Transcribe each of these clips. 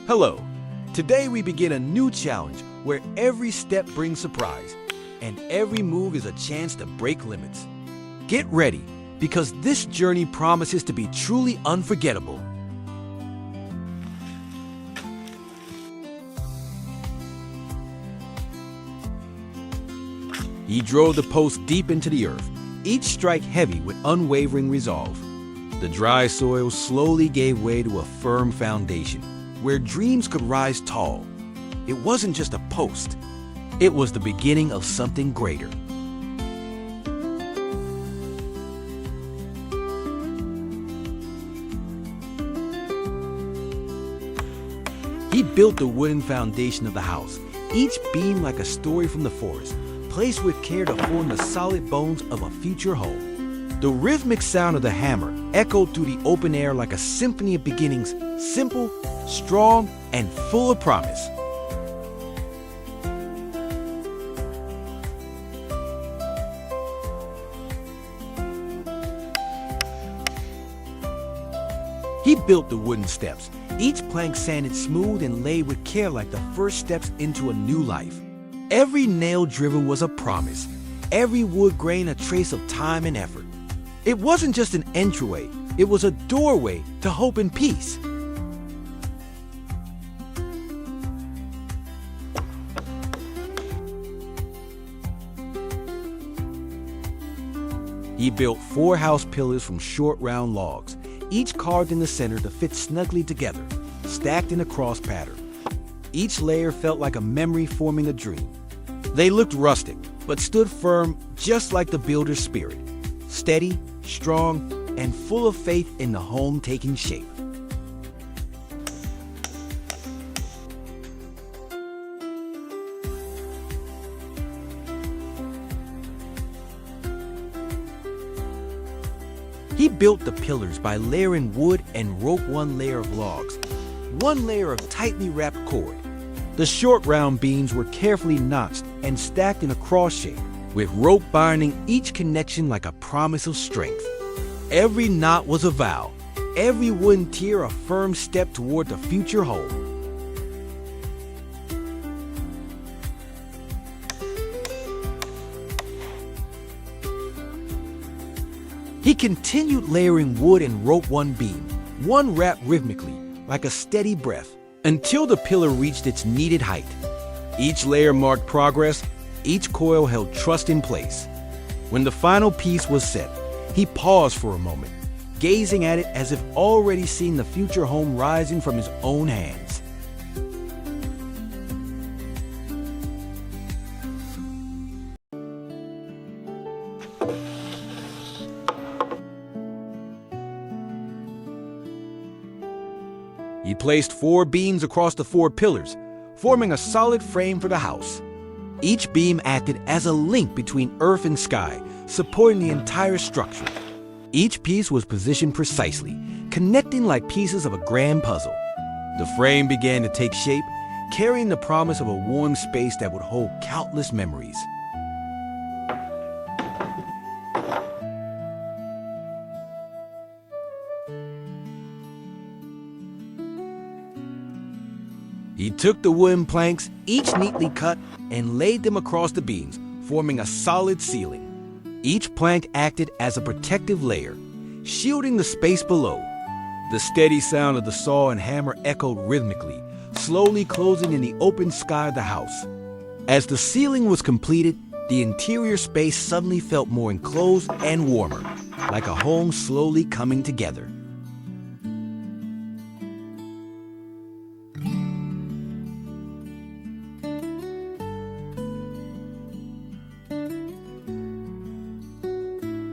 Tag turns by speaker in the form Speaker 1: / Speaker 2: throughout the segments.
Speaker 1: Hello. Today we begin a new challenge where every step brings surprise and every move is a chance to break limits. Get ready, because this journey promises to be truly unforgettable. He drove the post deep into the earth, each strike heavy with unwavering resolve. The dry soil slowly gave way to a firm foundation, where dreams could rise tall. It wasn't just a post, it was the beginning of something greater. He built the wooden foundation of the house, each beam like a story from the forest, placed with care to form the solid bones of a future home. The rhythmic sound of the hammer echoed through the open air like a symphony of beginnings, simple, strong, and full of promise. He built the wooden steps, each plank sanded smooth and laid with care like the first steps into a new life. Every nail driven was a promise, every wood grain a trace of time and effort. It wasn't just an entryway, it was a doorway to hope and peace. He built 4 house pillars from short round logs, each carved in the center to fit snugly together, stacked in a cross pattern. Each layer felt like a memory forming a dream. They looked rustic, but stood firm just like the builder's spirit, steady, strong, and full of faith in the home taking shape. He built the pillars by layering wood and rope one layer of logs, one layer of tightly wrapped cord. The short round beams were carefully notched and stacked in a cross shape, with rope binding each connection like a promise of strength. Every knot was a vow, every wooden tier a firm step toward the future home. He continued layering wood and rope one beam, one wrap rhythmically, like a steady breath, until the pillar reached its needed height. Each layer marked progress, each coil held trust in place. When the final piece was set, he paused for a moment, gazing at it as if already seeing the future home rising from his own hands. He placed 4 beams across the 4 pillars, forming a solid frame for the house. Each beam acted as a link between earth and sky, supporting the entire structure. Each piece was positioned precisely, connecting like pieces of a grand puzzle. The frame began to take shape, carrying the promise of a warm space that would hold countless memories. He took the wooden planks, each neatly cut, and laid them across the beams, forming a solid ceiling. Each plank acted as a protective layer, shielding the space below. The steady sound of the saw and hammer echoed rhythmically, slowly closing in the open sky of the house. As the ceiling was completed, the interior space suddenly felt more enclosed and warmer, like a home slowly coming together.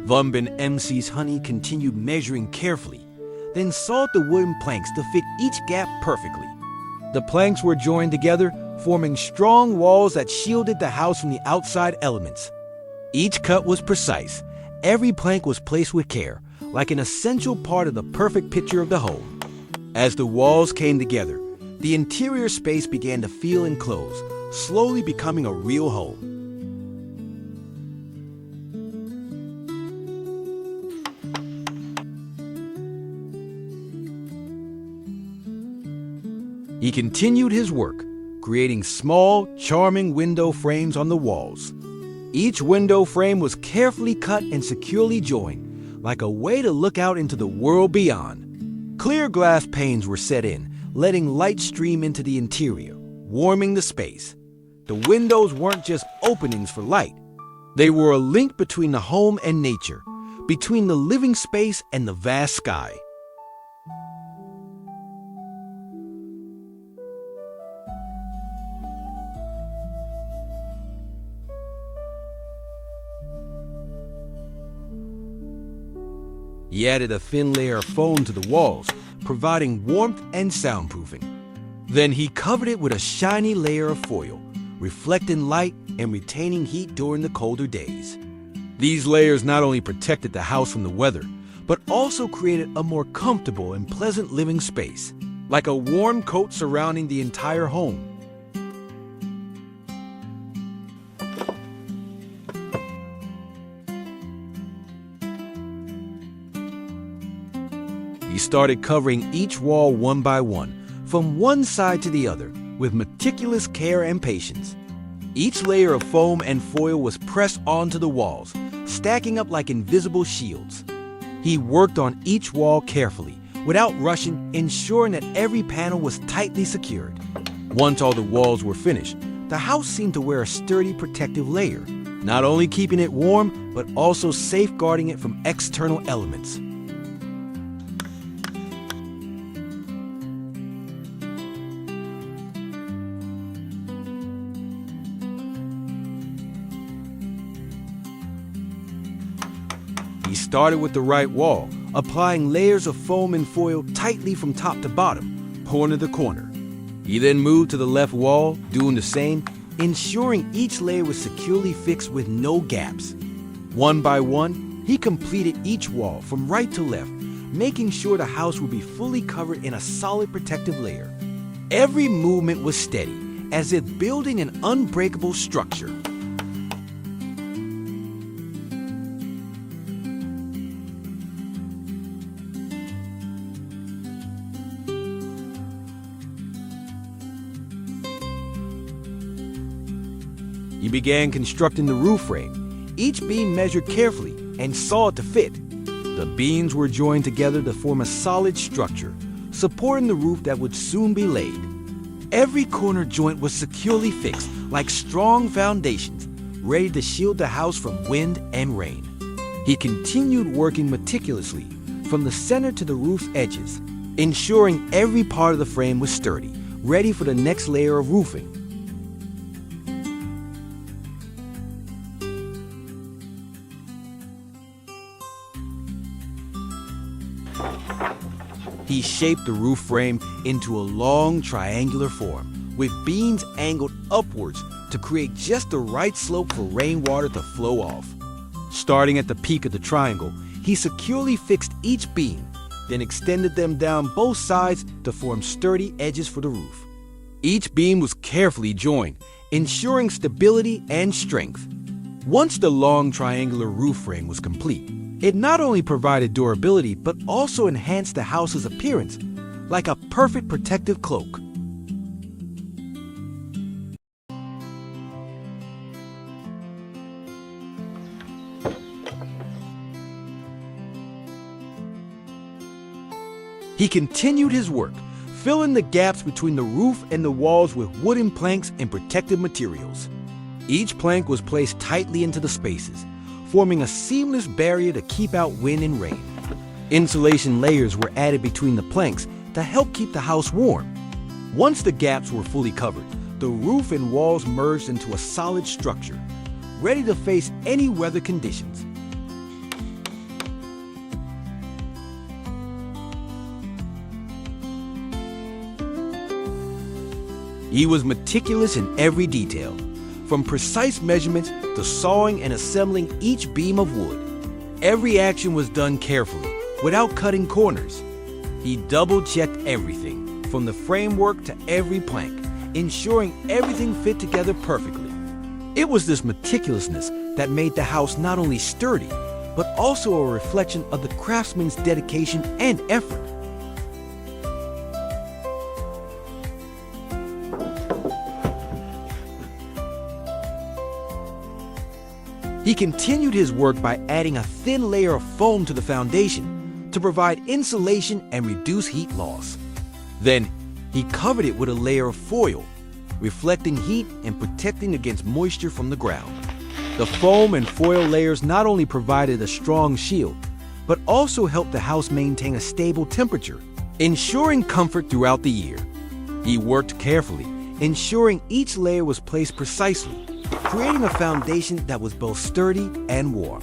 Speaker 1: Vumben MC's Honey continued measuring carefully, then sawed the wooden planks to fit each gap perfectly. The planks were joined together, forming strong walls that shielded the house from the outside elements. Each cut was precise. Every plank was placed with care, like an essential part of the perfect picture of the home. As the walls came together, the interior space began to feel enclosed, slowly becoming a real home. He continued his work, creating small, charming window frames on the walls. Each window frame was carefully cut and securely joined, like a way to look out into the world beyond. Clear glass panes were set in, letting light stream into the interior, warming the space. The windows weren't just openings for light. They were a link between the home and nature, between the living space and the vast sky. He added a thin layer of foam to the walls, providing warmth and soundproofing. Then he covered it with a shiny layer of foil, reflecting light and retaining heat during the colder days. These layers not only protected the house from the weather, but also created a more comfortable and pleasant living space, like a warm coat surrounding the entire home. He started covering each wall one by one, from one side to the other, with meticulous care and patience. Each layer of foam and foil was pressed onto the walls, stacking up like invisible shields. He worked on each wall carefully, without rushing, ensuring that every panel was tightly secured. Once all the walls were finished, the house seemed to wear a sturdy protective layer, not only keeping it warm, but also safeguarding it from external elements. He started with the right wall, applying layers of foam and foil tightly from top to bottom, corner to corner. He then moved to the left wall, doing the same, ensuring each layer was securely fixed with no gaps. One by one, he completed each wall from right to left, making sure the house would be fully covered in a solid protective layer. Every movement was steady, as if building an unbreakable structure. He began constructing the roof frame, each beam measured carefully and sawed to fit. The beams were joined together to form a solid structure, supporting the roof that would soon be laid. Every corner joint was securely fixed, like strong foundations, ready to shield the house from wind and rain. He continued working meticulously, from the center to the roof's edges, ensuring every part of the frame was sturdy, ready for the next layer of roofing. He shaped the roof frame into a long triangular form, with beams angled upwards to create just the right slope for rainwater to flow off. Starting at the peak of the triangle, he securely fixed each beam, then extended them down both sides to form sturdy edges for the roof. Each beam was carefully joined, ensuring stability and strength. Once the long triangular roof frame was complete, it not only provided durability, but also enhanced the house's appearance, like a perfect protective cloak. He continued his work, filling the gaps between the roof and the walls with wooden planks and protective materials. Each plank was placed tightly into the spaces, forming a seamless barrier to keep out wind and rain. Insulation layers were added between the planks to help keep the house warm. Once the gaps were fully covered, the roof and walls merged into a solid structure, ready to face any weather conditions. He was meticulous in every detail, from precise measurements to sawing and assembling each beam of wood. Every action was done carefully, without cutting corners. He double-checked everything, from the framework to every plank, ensuring everything fit together perfectly. It was this meticulousness that made the house not only sturdy, but also a reflection of the craftsman's dedication and effort. He continued his work by adding a thin layer of foam to the foundation to provide insulation and reduce heat loss. Then, he covered it with a layer of foil, reflecting heat and protecting against moisture from the ground. The foam and foil layers not only provided a strong shield, but also helped the house maintain a stable temperature, ensuring comfort throughout the year. He worked carefully, ensuring each layer was placed precisely, creating a foundation that was both sturdy and warm.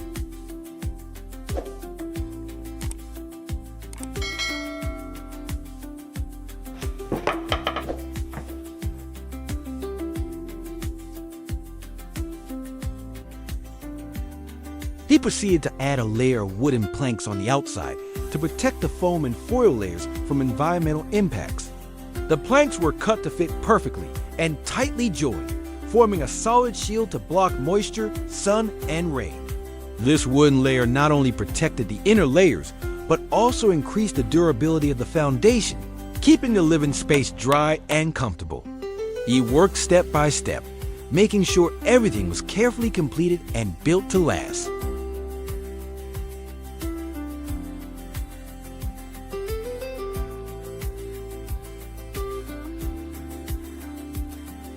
Speaker 1: He proceeded to add a layer of wooden planks on the outside to protect the foam and foil layers from environmental impacts. The planks were cut to fit perfectly and tightly joined, forming a solid shield to block moisture, sun, and rain. This wooden layer not only protected the inner layers, but also increased the durability of the foundation, keeping the living space dry and comfortable. He worked step by step, making sure everything was carefully completed and built to last.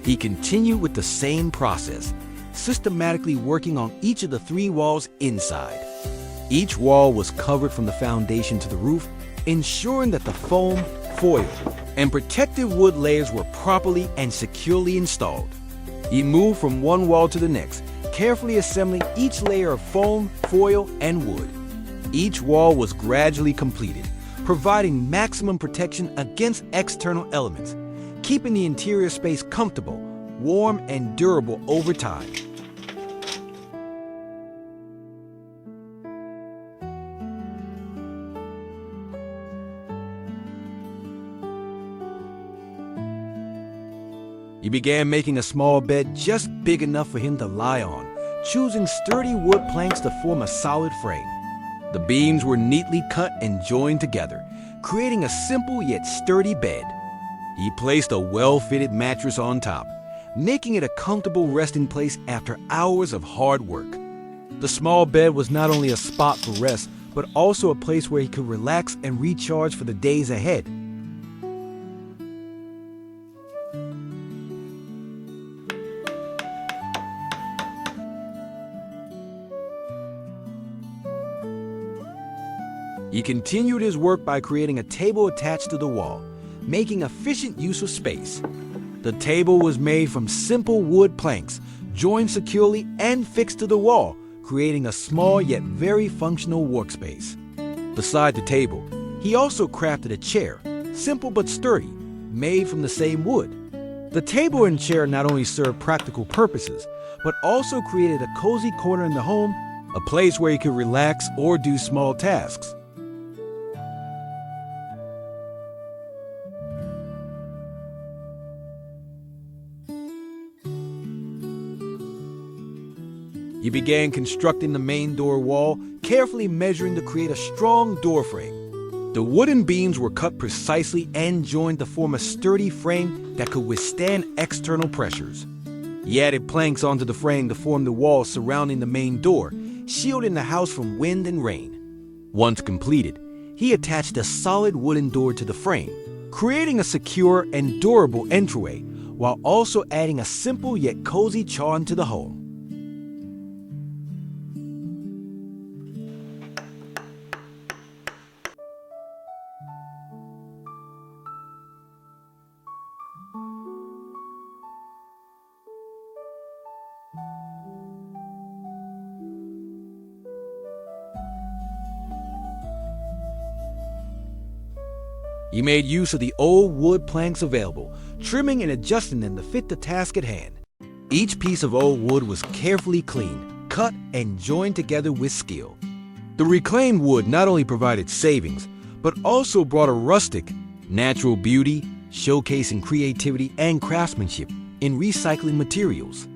Speaker 1: He continued with the same process, systematically working on each of the 3 walls inside. Each wall was covered from the foundation to the roof, ensuring that the foam, foil, and protective wood layers were properly and securely installed. He moved from one wall to the next, carefully assembling each layer of foam, foil, and wood. Each wall was gradually completed, providing maximum protection against external elements, keeping the interior space comfortable, warm, and durable over time. He began making a small bed just big enough for him to lie on, choosing sturdy wood planks to form a solid frame. The beams were neatly cut and joined together, creating a simple yet sturdy bed. He placed a well-fitted mattress on top, making it a comfortable resting place after hours of hard work. The small bed was not only a spot for rest, but also a place where he could relax and recharge for the days ahead. He continued his work by creating a table attached to the wall, making efficient use of space. The table was made from simple wood planks, joined securely and fixed to the wall, creating a small yet very functional workspace. Beside the table, he also crafted a chair, simple but sturdy, made from the same wood. The table and chair not only served practical purposes, but also created a cozy corner in the home, a place where he could relax or do small tasks. He began constructing the main door wall, carefully measuring to create a strong door frame. The wooden beams were cut precisely and joined to form a sturdy frame that could withstand external pressures. He added planks onto the frame to form the wall surrounding the main door, shielding the house from wind and rain. Once completed, he attached a solid wooden door to the frame, creating a secure and durable entryway, while also adding a simple yet cozy charm to the home. He made use of the old wood planks available, trimming and adjusting them to fit the task at hand. Each piece of old wood was carefully cleaned, cut, and joined together with skill. The reclaimed wood not only provided savings, but also brought a rustic, natural beauty, showcasing creativity and craftsmanship in recycling materials.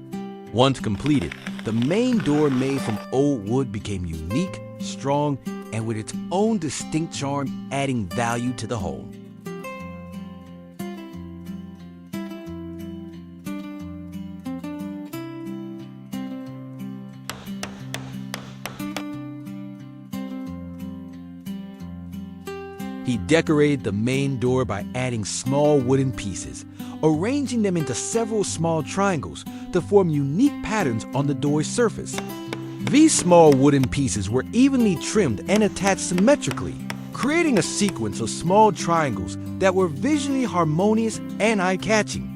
Speaker 1: Once completed, the main door made from old wood became unique, strong, and with its own distinct charm, adding value to the home. He decorated the main door by adding small wooden pieces, arranging them into several small triangles to form unique patterns on the door's surface. These small wooden pieces were evenly trimmed and attached symmetrically, creating a sequence of small triangles that were visually harmonious and eye-catching.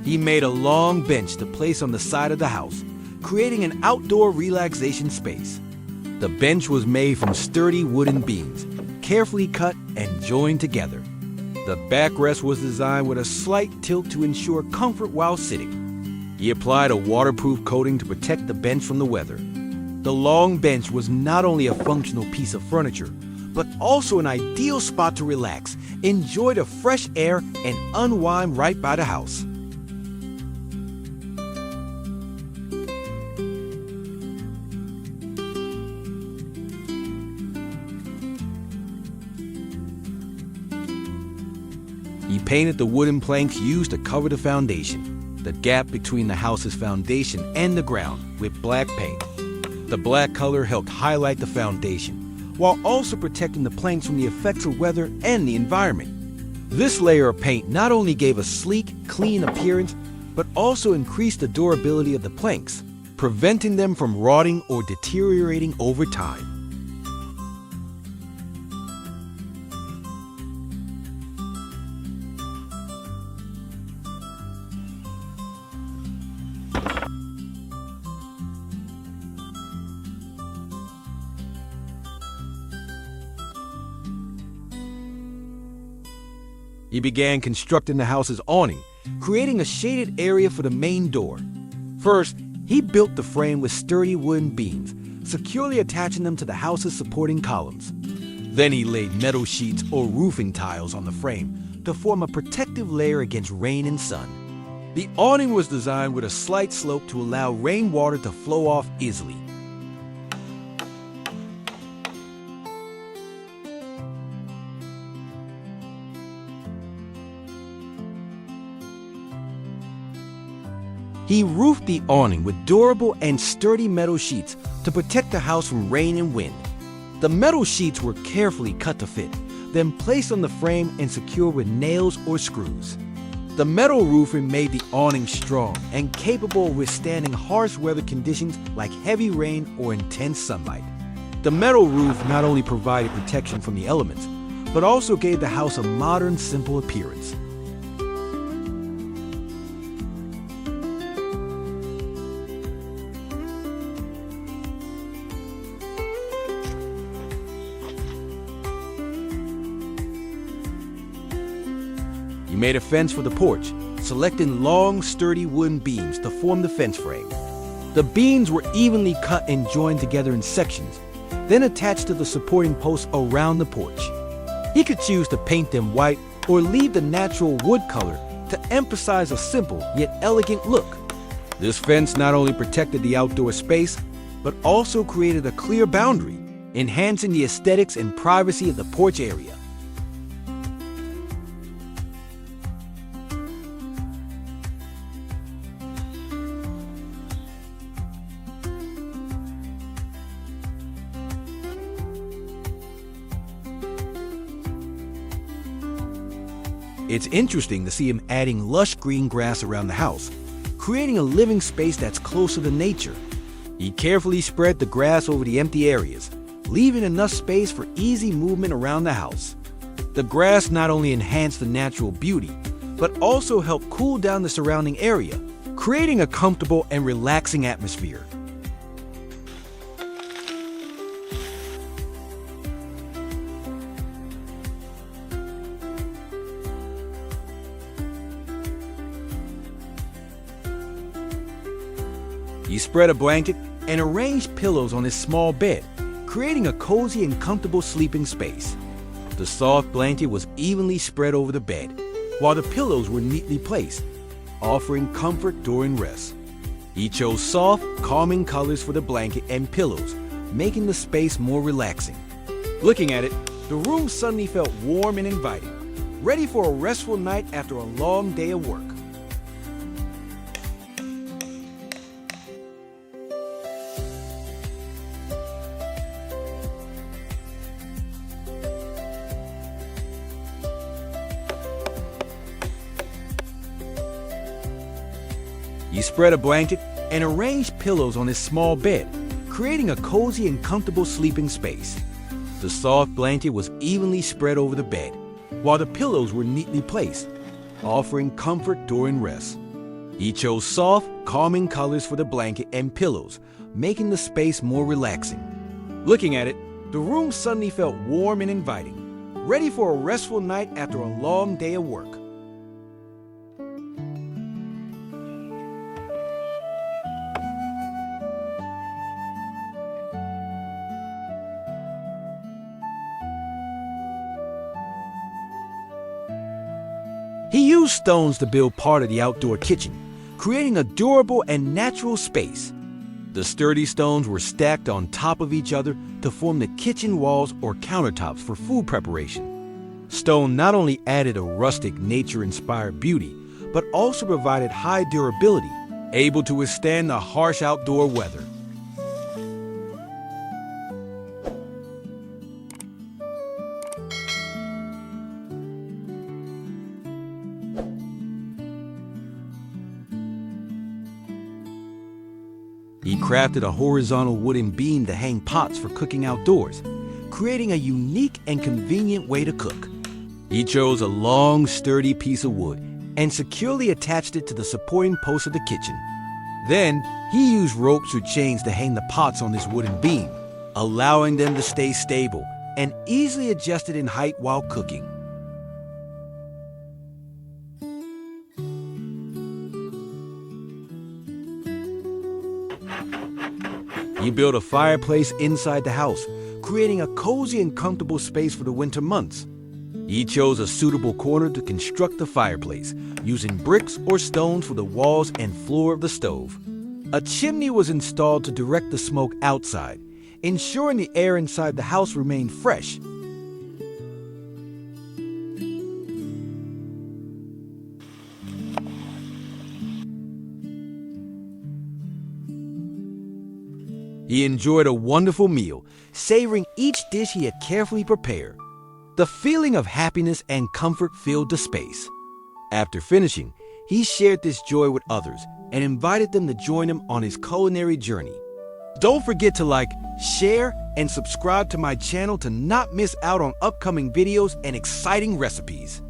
Speaker 1: He made a long bench to place on the side of the house, creating an outdoor relaxation space. The bench was made from sturdy wooden beams, carefully cut and joined together. The backrest was designed with a slight tilt to ensure comfort while sitting. He applied a waterproof coating to protect the bench from the weather. The long bench was not only a functional piece of furniture, but also an ideal spot to relax, enjoy the fresh air, and unwind right by the house. He painted the wooden planks used to cover the foundation, the gap between the house's foundation and the ground, with black paint. The black color helped highlight the foundation, while also protecting the planks from the effects of weather and the environment. This layer of paint not only gave a sleek, clean appearance, but also increased the durability of the planks, preventing them from rotting or deteriorating over time. He began constructing the house's awning, creating a shaded area for the main door. First, he built the frame with sturdy wooden beams, securely attaching them to the house's supporting columns. Then he laid metal sheets or roofing tiles on the frame to form a protective layer against rain and sun. The awning was designed with a slight slope to allow rainwater to flow off easily. He roofed the awning with durable and sturdy metal sheets to protect the house from rain and wind. The metal sheets were carefully cut to fit, then placed on the frame and secured with nails or screws. The metal roofing made the awning strong and capable of withstanding harsh weather conditions like heavy rain or intense sunlight. The metal roof not only provided protection from the elements, but also gave the house a modern, simple appearance. He made a fence for the porch, selecting long, sturdy wooden beams to form the fence frame. The beams were evenly cut and joined together in sections, then attached to the supporting posts around the porch. He could choose to paint them white or leave the natural wood color to emphasize a simple yet elegant look. This fence not only protected the outdoor space, but also created a clear boundary, enhancing the aesthetics and privacy of the porch area. It's interesting to see him adding lush green grass around the house, creating a living space that's closer to nature. He carefully spread the grass over the empty areas, leaving enough space for easy movement around the house. The grass not only enhanced the natural beauty, but also helped cool down the surrounding area, creating a comfortable and relaxing atmosphere. He spread a blanket and arranged pillows on his small bed, creating a cozy and comfortable sleeping space. The soft blanket was evenly spread over the bed, while the pillows were neatly placed. offering comfort during rest. He chose soft, calming colors for the blanket and pillows, making the space more relaxing. Looking at it, the room suddenly felt warm and inviting, ready for a restful night after a long day of work. He spread a blanket and arranged pillows on his small bed, creating a cozy and comfortable sleeping space. The soft blanket was evenly spread over the bed, while the pillows were neatly placed, offering comfort during rest. He chose soft, calming colors for the blanket and pillows, making the space more relaxing. Looking at it, the room suddenly felt warm and inviting, ready for a restful night after a long day of work. He used stones to build part of the outdoor kitchen, creating a durable and natural space. The sturdy stones were stacked on top of each other to form the kitchen walls or countertops for food preparation. Stone not only added a rustic, nature-inspired beauty, but also provided high durability, able to withstand the harsh outdoor weather. He crafted a horizontal wooden beam to hang pots for cooking outdoors, creating a unique and convenient way to cook. He chose a long, sturdy piece of wood and securely attached it to the supporting posts of the kitchen. Then, he used ropes or chains to hang the pots on this wooden beam, allowing them to stay stable and easily adjusted in height while cooking. He built a fireplace inside the house, creating a cozy and comfortable space for the winter months. He chose a suitable corner to construct the fireplace, using bricks or stones for the walls and floor of the stove. A chimney was installed to direct the smoke outside, ensuring the air inside the house remained fresh. He enjoyed a wonderful meal, savoring each dish he had carefully prepared. The feeling of happiness and comfort filled the space. After finishing, he shared this joy with others and invited them to join him on his culinary journey. Don't forget to like, share, and subscribe to my channel to not miss out on upcoming videos and exciting recipes.